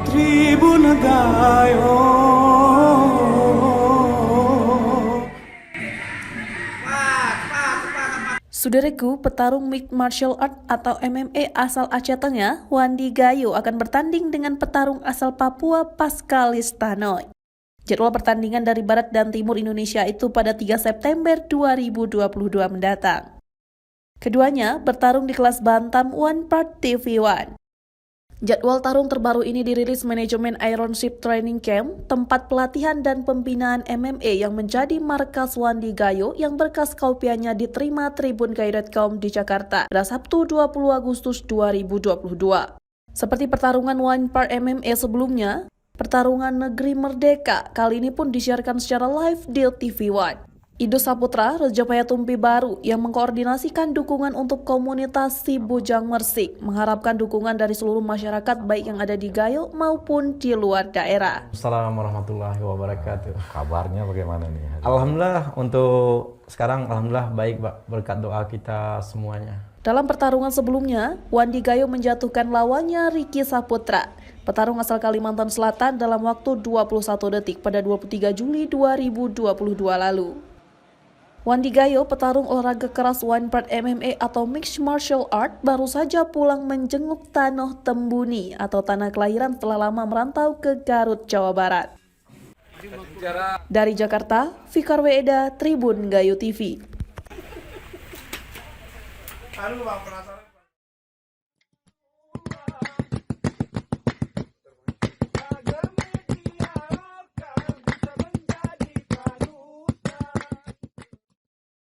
Tribun Gayo. Saudaraku, petarung mixed martial art atau MMA asal Aceh Tengah, Wandi Gayo akan bertanding dengan petarung asal Papua, Pascal Listanoy. Jadwal pertandingan dari Barat dan Timur Indonesia itu pada 3 September 2022 mendatang. Keduanya bertarung di kelas Bantam One Part TV1. Jadwal tarung terbaru ini dirilis manajemen Iron Ship Training Camp, tempat pelatihan dan pembinaan MMA yang menjadi markas Wandi Gayo yang berkas kaupiannya diterima tribungayo.com di Jakarta pada Sabtu 20 Agustus 2022. Seperti pertarungan One Part MMA sebelumnya, pertarungan Negeri Merdeka kali ini pun disiarkan secara live di TV One. Ido Saputra, Reja Payatumpi Baru yang mengkoordinasikan dukungan untuk komunitas Si Bujang Mersik, mengharapkan dukungan dari seluruh masyarakat baik yang ada di Gayo maupun di luar daerah. Assalamualaikum warahmatullahi wabarakatuh. Kabarnya bagaimana nih? Alhamdulillah untuk sekarang alhamdulillah baik Pak, berkat doa kita semuanya. Dalam pertarungan sebelumnya, Wandi Gayo menjatuhkan lawannya Ricky Saputra, petarung asal Kalimantan Selatan dalam waktu 21 detik pada 23 Juli 2022 lalu. Wandi Gayo, petarung olahraga keras One Part MMA atau Mixed Martial Art, baru saja pulang menjenguk Tanah Tembuni atau tanah kelahiran setelah lama merantau ke Garut, Jawa Barat. Dari Jakarta, Fikar Weeda, Tribun Gayo TV.